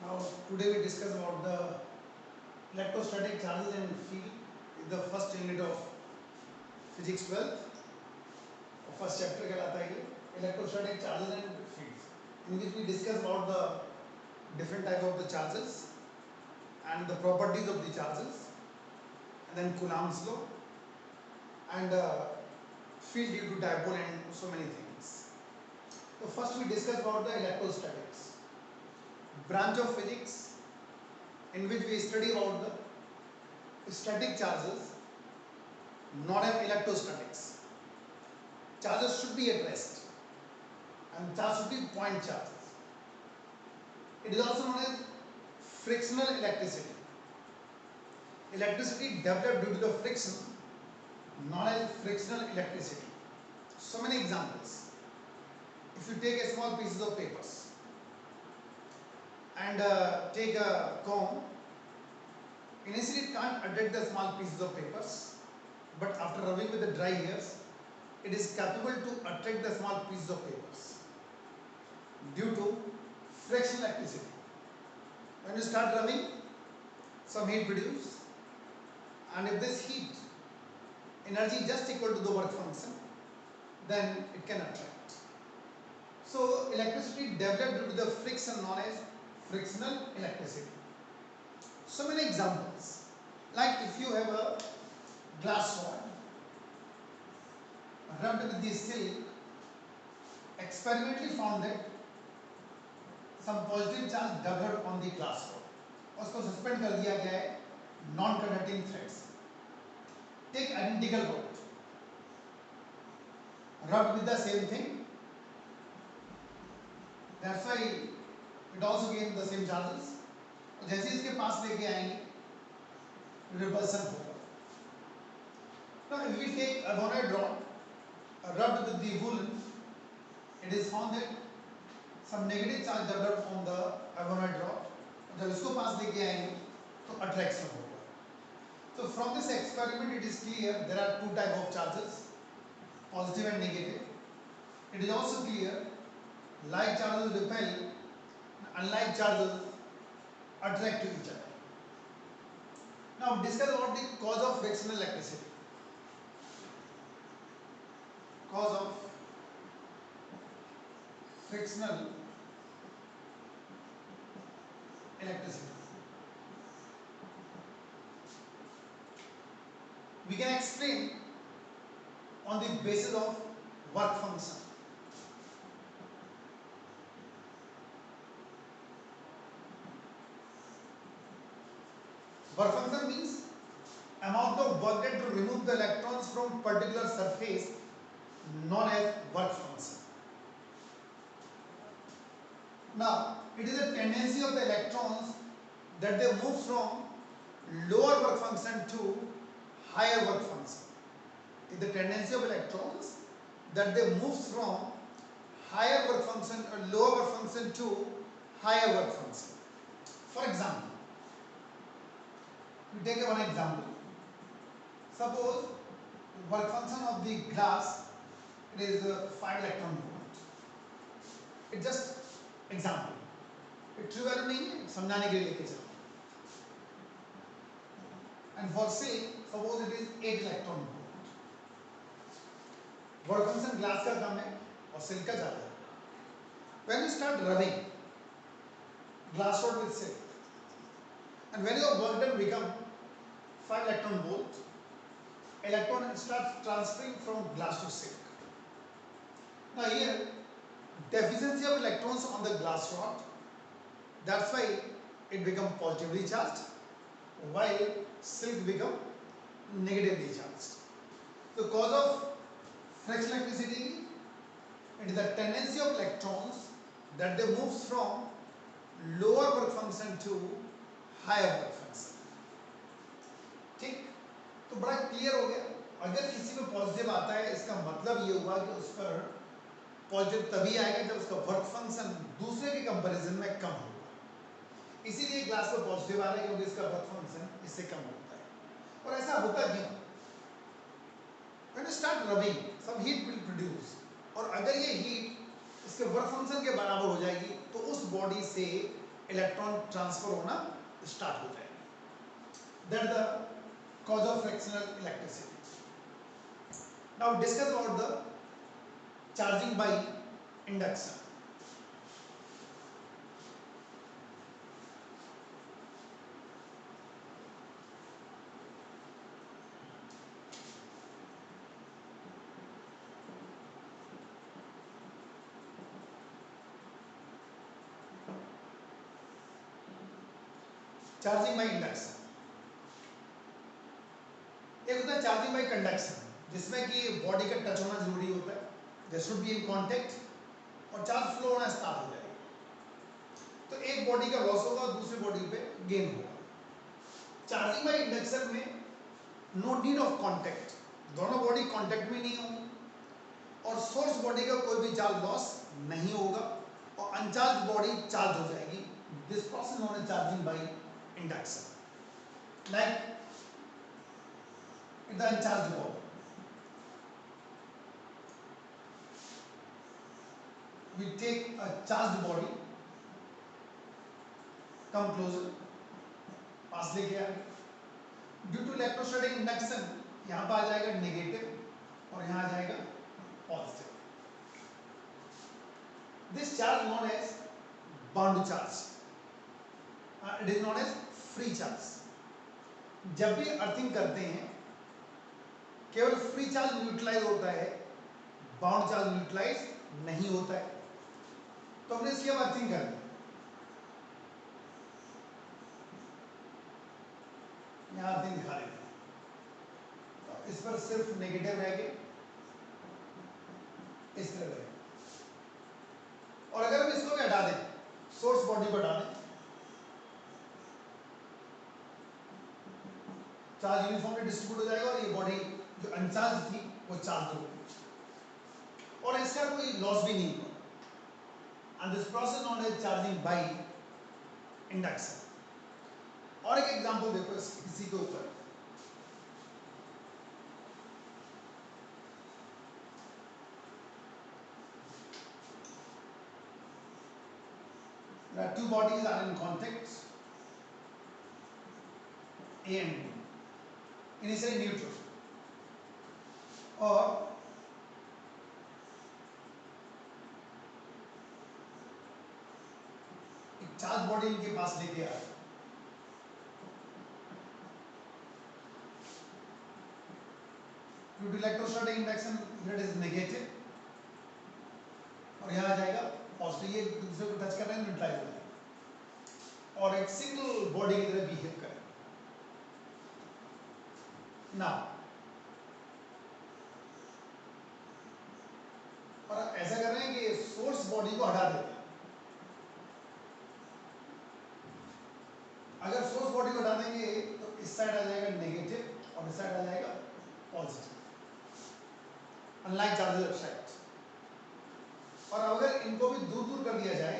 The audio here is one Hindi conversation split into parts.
Now today we discuss about the electrostatic charges and field is the first unit of physics 12 और first chapter कहलाता है ये electrostatic charges and fields in which we discuss about the different type of the charges and the properties of the charges and then Coulomb's law and field due to dipole and so many things. So first we discuss about the electrostatics branch of physics in which we study about the static charges known as electrostatics. Charges should be at rest and charge should be point charges. It is also known as frictional electricity. Electricity developed due to the friction known as frictional electricity. So many examples. If you take a small pieces of papers and take a comb, initially it can't attract the small pieces of papers, but after rubbing with the dry hairs, it is capable to attract the small pieces of papers due to frictional electricity. When you start rubbing, some heat produces, and if this heat energy is just equal to the work function, then it can attract. So electricity developed due to the friction known as frictional electricity. So many examples, like if you have a glass rod rubbed with the silk, experimentally found that some positive charge developed on the glass rod. उसको suspend कर दिया गया है non-conducting threads. Take identical rod rubbed with the same thing. That's why it also gains the same charges. और जैसे इसके पास लेके आएंगे repulsion होगा. Now if we take a gonoid rod rubbed with the woolen, it is found that some negative charge developed on the gonoid rod. जब इसको पास लेके आएंगे तो attraction होगा. So from this experiment it is clear there are two type of charges, positive and negative. It is also clear like charges repel, unlike charges attract to each other. Now discuss about the cause of frictional electricity. Cause of frictional electricity. We can explain on the basis of work function. Work function means amount of work done to remove the electrons from particular surface known as work function. Now, it is a tendency of the electrons that they move from lower work function to higher work function. It is the tendency of electrons that they move from higher work function or lower work function to higher work function. For example, we take one example. Suppose work function of the glass it is 5 electron volt. It just example. It true value नहीं है, समझाने के लिए लेके चलो. And for silk, suppose it is 8 electron volt. Work function glass का कम है और silk का ज़्यादा है. When you start rubbing glass rod with silk, and when your work done become 5 electron volt, electron starts transferring from glass to silk. Now here, deficiency of electrons on the glass rod, that's why it become positively charged, while silk become negatively charged. The cause of frictional electricity, it is the tendency of electrons that they moves from lower work function to higher work function. ठीक, तो बड़ा क्लियर हो गया. अगर किसी में पॉजिटिव आता है इसका मतलब ये हुआ कि उस पर पॉजिटिव तभी आएगा जब उसका वर्क फंक्शन दूसरे के कंपैरिजन में कम होगा. इसीलिए ग्लास पर पॉजिटिव आ रहा है क्योंकि इसका वर्क फंक्शन इससे कम होता है. और ऐसा होता क्यों? When you start rubbing, some heat will produce. और अगर ये हीट इसके वर्क फंक्शन के बराबर हो जाएगी तो उस बॉडी से इलेक्ट्रॉन ट्रांसफर होना स्टार्ट हो जाएगा. That the cause of fractional electricity. Now discuss about the charging by induction. Charging by induction. एक होता है चार्जिंग बाय कंडक्शन, जिसमें कि बॉडी का टच होना जरूरी होता है. They should be in contact और चार्ज फ्लो होना स्टार्ट हो जाएगा. तो एक बॉडी का लॉस होगा और दूसरी बॉडी पे गेन होगा. चार्जिंग बाय इंडक्शन में नो नीड ऑफ कांटेक्ट, दोनों बॉडी कांटेक्ट में नहीं होंगी और सोर्स बॉडी का कोई भी चार्ज लॉस नहीं होगा और अनचार्ज बॉडी चार्ज हो जाएगी. This process known as charging by induction. Like the uncharged ball, we take a charged body, come closer, पास लेके आए. ड्यू टू इलेक्ट्रोस्टैटिक इंडक्शन यहाँ पर आ जाएगा नेगेटिव और यहाँ आ जाएगा positive. This charge known as bound charge, it is known as free charge. जब भी अर्थिंग करते हैं केवल फ्री चार्ज न्यूट्रलाइज होता है, बाउंड चार्ज न्यूट्रलाइज नहीं होता है. तो हमने इसकी अब अर्थिंग कर ली. यहां अर्थिंग दिखा रहे हैं तो इस पर सिर्फ नेगेटिव रह गए, इस तरह रहे. और अगर हम इसको भी हटा दें, सोर्स बॉडी को हटा दें, चार्ज यूनिफॉर्मली डिस्ट्रीब्यूट हो जाएगा और ये बॉडी जो अनचार्ज थी वो चार्ज हो गई और इसका कोई लॉस भी नहीं हुआ. And this process known as charging by induction. और एक एग्जांपल देखो इसी के ऊपर. There are two bodies are in contact, A and B, initially neutral. और एक चार्ज बॉडी इनके पास लेके आए. Due to electrostatic induction, it is negative और यहाँ आ जाएगा पॉजिटिव. ये एक दूसरे को टच कर रहे हैं, न्यूट्रलाइज हो जाएगा और एक सिंगल बॉडी की तरह बिहेव करें. नाउ और ऐसा कर रहे हैं कि सोर्स बॉडी को हटा देते हैं. अगर सोर्स बॉडी को हटा देंगे तो इस साइड आ जाएगा नेगेटिव और इस साइड आ जाएगा पॉजिटिव, अनलाइक चार्जेस अट्रैक्ट. और अगर इनको भी दूर दूर कर दिया जाए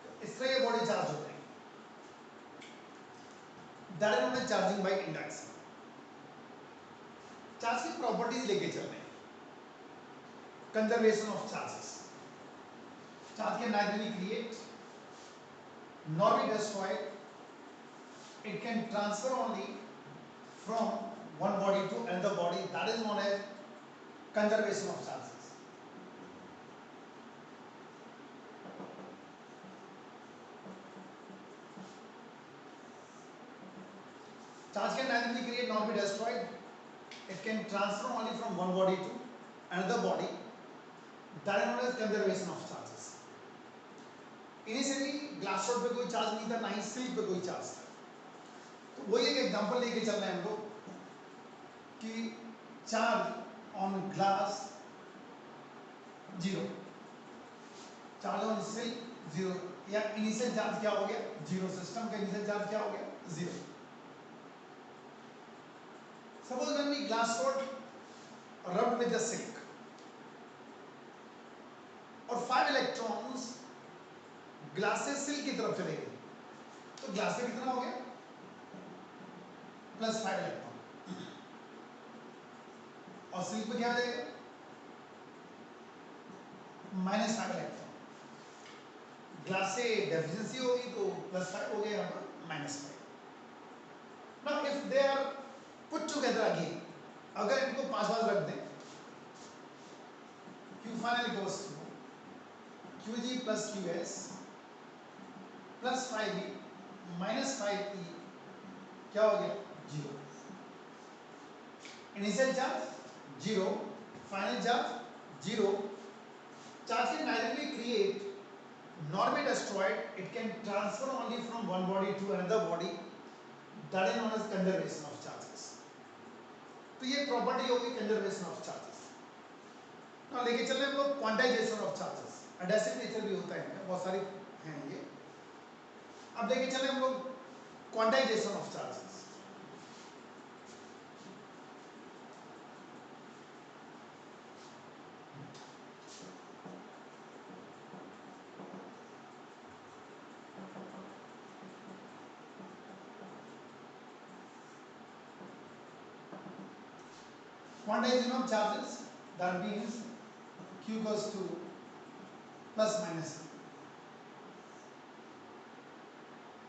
तो इस तरह ये बॉडी चार्ज हो जाएगी. That is known as charging by induction. Charge की प्रॉपर्टीज लेके चल रहे हैं. Conservation of charges. Charge can neither be create nor be destroyed. It can transfer only from one body to another body. That is known as conservation of charges. Charge can neither be created nor be destroyed. It can transfer only from one body to another body. That is known as conservation of charges. Initially glass rod पे कोई चार्ज नहीं था, ना ही सिल्क पे कोई चार्ज था. तो वही एक एग्जांपल लेके चल रहे हैं हम लोग कि charge on glass 0, charge on silk 0, या इनिशियल चार्ज क्या हो गया 0. सिस्टम का इनिशियल चार्ज क्या हो गया 0. Suppose when we glass rod rubbed with the silk और 5 इलेक्ट्रॉन्स ग्लास से सिल्क की तरफ चले गए तो ग्लास में कितना हो गया +5 इलेक्ट्रॉन और सिल्क में क्या हो जाएगा -5 इलेक्ट्रॉन। ग्लास से डेफिशिएंसी होगी तो +5 हो गया, यहाँ पर -5। Now if they are put together again, अगर इनको पास पास रख दें, Q final equals to Qg plus Qs plus 5e minus 5e, क्या हो गया? 0। Initial charge 0, final charge 0। Charge can neither be create nor be destroyed. It can transfer only from one body to another body. That is known as conservation of charges. तो ये प्रॉपर्टी होगी कंजर्वेशन ऑफ चार्जेस। ना लेके चल रहे हम लोग quantization of charges. Adhesive nature भी होता है, बहुत सारी हैं ये। अब लेके चले हम लोग quantization of charges. Quantization of charges, that means Q goes to plus minus.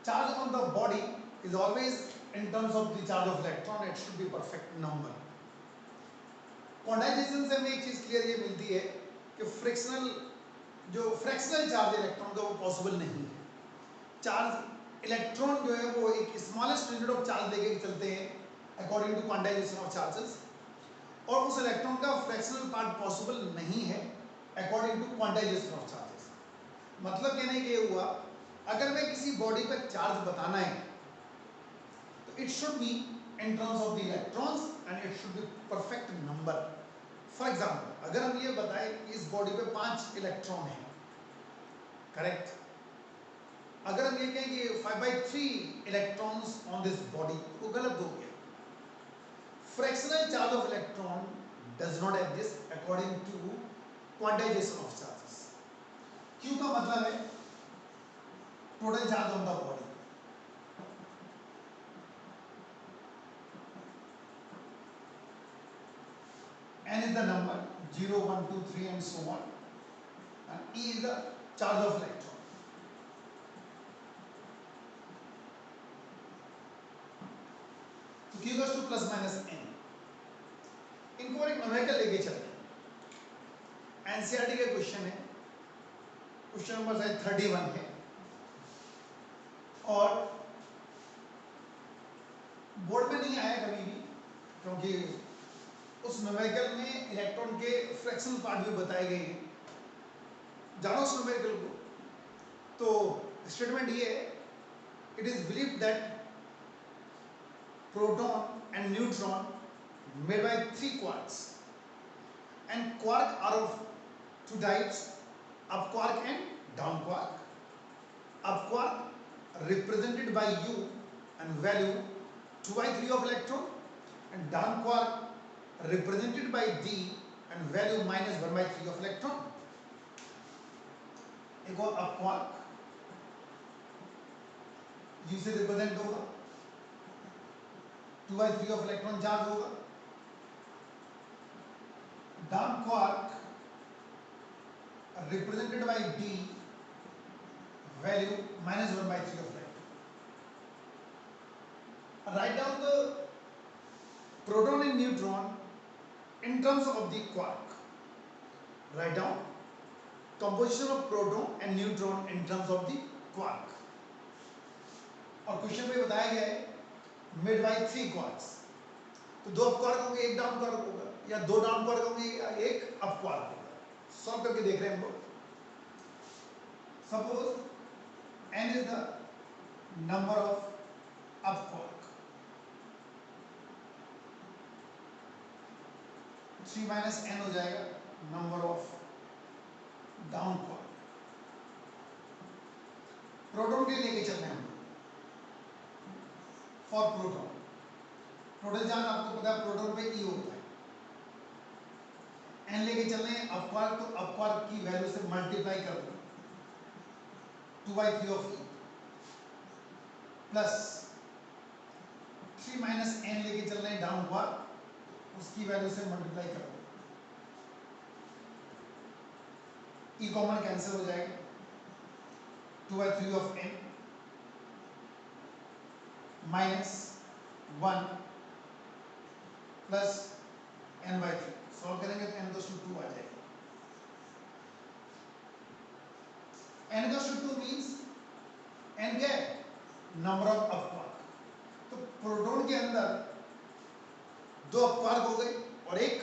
Charge on the body is always in terms of the charge of electron. It should be perfect number. Quantization से हमें एक चीज क्लियर ये मिलती है कि फ्रैक्शनल चार्ज इलेक्ट्रॉन का वो पॉसिबल नहीं है। चार्ज इलेक्ट्रॉन जो है वो एक स्मॉलेस्ट यूनिट ऑफ चार्ज लेके चलते हैं according to quantization of charges, और उस इलेक्ट्रॉन का फ्रैक्शनल पार्ट पॉसिबल नहीं है according to quantization of charges. मतलब कहने के ये हुआ, अगर मैं किसी बॉडी पर चार्ज बताना है तो it should be in terms of the electrons and it should be perfect number. For example, अगर हम ये बताएं कि इस बॉडी पे 5 इलेक्ट्रॉन हैं, करेक्ट। अगर हम ये कहें कि 5/3 इलेक्ट्रॉन्स ऑन दिस बॉडी, वो गलत हो गया। Fractional charge of electron does not exist according to quantization of charges. Q का मतलब है total charge on the body, n is the number 0, 1, 2, 3 and so on, and E is the charge of electron. So Q goes to plus minus n. इनको एक न्यूमेरिकल लेके चलते हैं। एनसीईआरटी का क्वेश्चन है, क्वेश्चन नंबर शायद 31 है, और बोर्ड में नहीं आया कभी भी, क्योंकि उस न्यूमेरिकल में इलेक्ट्रॉन के फ्रैक्शनल पार्ट भी बताए गए हैं। जानो उस न्यूमेरिकल को, तो स्टेटमेंट ये है, it is believed that proton and neutron made by 3 quarks, and quark are of 2 types, up quark and down quark. Up quark represented by U and value 2/3 of electron, and down quark represented by D and value -1/3 of electron. एक और up quark U से रिप्रेजेंट होगा, 2/3 of electron चार्ज होगा। down quark represented by D, value -1/3 of electron. Write down the proton and neutron in terms of the quark. Write down composition of proton and neutron in terms of the quark. और क्वेश्चन में बताया गया है made by 3 quarks, तो 2 अप क्वार्क होंगे, 1 डाउन क्वार्क होगा, या 2 डाउन क्वार्क होंगे या 1 अप क्वार्क होगा। सॉल्व करके देख रहे हैं हम लोग। Suppose n is the number of up quark, 3 minus n हो जाएगा number of down quark. Proton के लेके चलना है हम लोग। फॉर प्रोटॉन, टोटल चार्ज आपको पता है प्रोटॉन पे E होता है, n लेके चलने हैं अप क्वार्क, तो अप क्वार्क की वैल्यू से मल्टीप्लाई कर दो 2/3 of E plus 3 minus n लेके चलना है डाउन क्वार्क, उसकी वैल्यू से मल्टीप्लाई कर दो ई कॉमन कैंसिल हो जाएगा, 2/3 of n minus 1 plus n/3। Solve करेंगे तो n goes to 2 आ जाएगा। n goes to 2 means n क्या है? नंबर ऑफ अपवार्क। तो प्रोटॉन के अंदर 2 अपवार्क हो गए और एक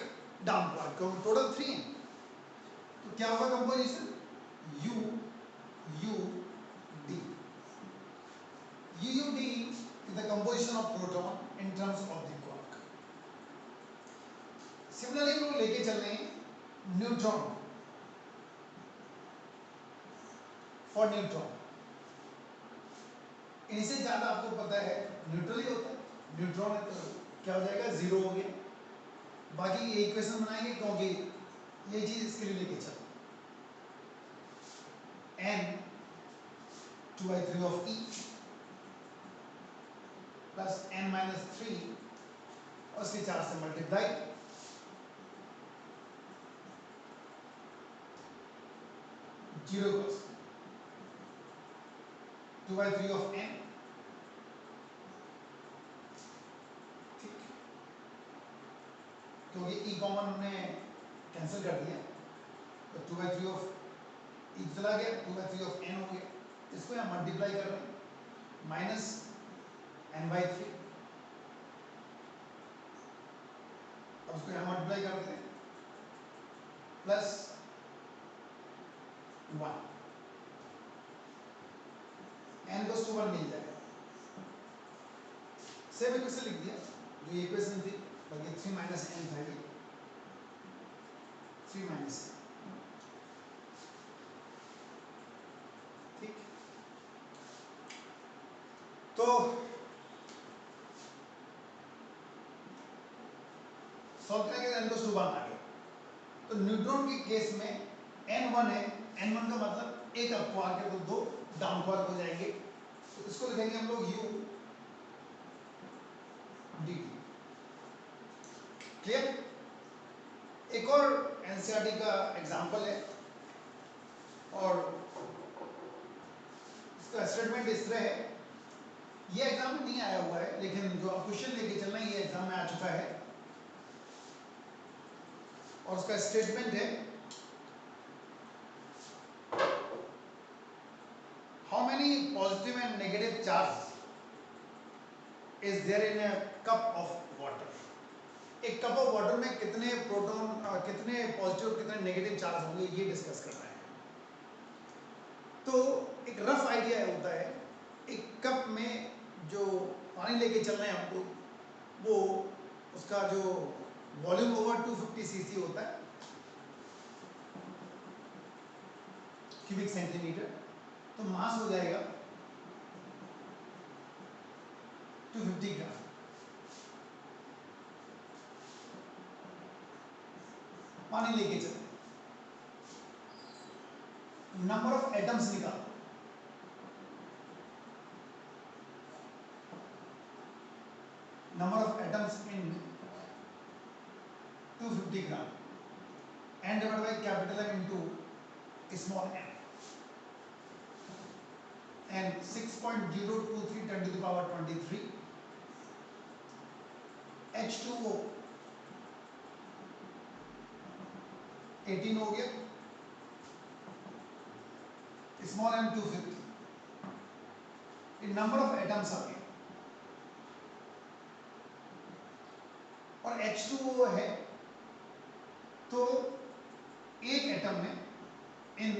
डाउन क्वार्क, क्योंकि टोटल 3 है। तो क्या होगा composition? U U D। U D is the composition of proton in terms of the quark। Similarly हम लोग लेके चल रहे हैं न्यूट्रॉन। फॉर न्यूट्रॉन इनसे ज्यादा आपको पता है न्यूट्रल ही होता है, न्यूट्रॉन है तो क्या हो जाएगा? 0 हो गया। बाकी ये इक्वेशन बनाएंगे क्योंकि ये चीज इसके लिए लेके चलो। n 2/3 of E plus n minus 3 और उसके 4 से multiply, zero cos 2/3 of n। ठीक, क्योंकि e कॉमन हमने कैंसिल कर दिया तो 2/3 of e चला गया, 2/3 of n हो गया। इसको यहाँ मल्टीप्लाई कर रहे हैं, माइनस n/3। अब उसको यहाँ मल्टीप्लाई कर देते हैं, प्लस 1, n goes to 1 मिल जाएगा। सेम इक्वेशन लिख दिया जो ये इक्वेशन थी, बल्कि 3 माइनस n था ये, 3 माइनस n। ठीक, तो सॉल्व करेंगे n goes to 1 आ गया। तो न्यूट्रॉन के केस में n1 है, n1 का मतलब एक अपवार्क है तो 2 डाउन क्वार्क हो जाएंगे। तो इसको लिखेंगे हम लोग U D। क्लियर? एक और एनसीईआरटी का एग्जांपल है और इसका स्टेटमेंट इस तरह है। ये एग्जाम में नहीं आया हुआ है लेकिन जो आप क्वेश्चन लेके चल रहे हैं ये एग्जाम में आ चुका है और उसका स्टेटमेंट है, how many positive and negative charge is there in a cup of water. एक कप ऑफ वाटर में कितने प्रोटॉन, कितने पॉजिटिव कितने नेगेटिव चार्ज होंगे ये डिस्कस करना है। तो एक रफ आइडिया होता है, एक कप में जो पानी लेके चल रहे हैं हम लोग, वो उसका जो वॉल्यूम ओवर 250 सीसी होता है क्यूबिक सेंटीमीटर, तो मास हो जाएगा 250 ग्राम। पानी लेके चलते हैं, नंबर ऑफ एटम्स निकालो। Number of atoms in 250 gram n divided by capital M into small m, and 6.023 10 to the power 23 H2O 18 हो गया, small m 250, number of atoms आ गए और H2O है तो एक एटम में in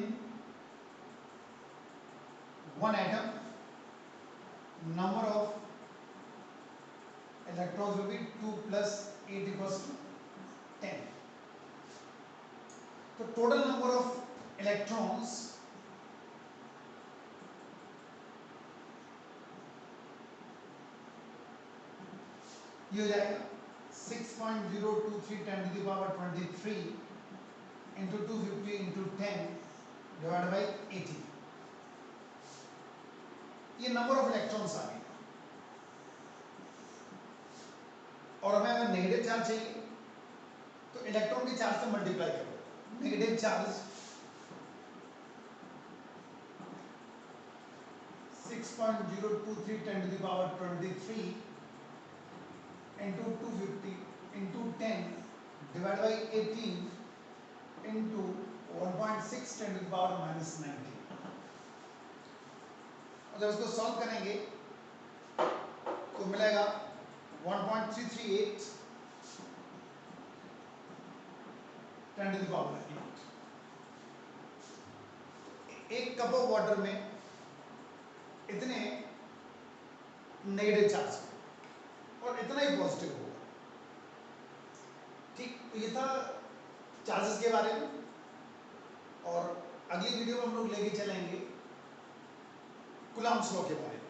one atom number of electrons will be 2 plus 8 equals to 10। तो टोटल नंबर ऑफ इलेक्ट्रॉन्स ये हो जाएगा 6.023 10 to the power 23 into 250 into 10 divided by 80। ये नंबर ऑफ इलेक्ट्रॉन्स आ गए और हमें अगर नेगेटिव चार्ज चाहिए तो इलेक्ट्रॉन के चार्ज से मल्टीप्लाई करो। Negative charge 6.023 10 to the power 23 into 250 into 10 divided by 18 into 1.6 10 to the power minus 19। जब इसको सॉल्व करेंगे तो मिलेगा 1.338 10 to the power 8। एक कप ऑफ वाटर में इतने नेगेटिव चार्ज और इतना ही पॉजिटिव होगा। ठीक, तो ये था चार्जेस के बारे में। और अगली वीडियो में हम लोग लेके चलेंगे कूलम्ब्स लॉ के बारे में।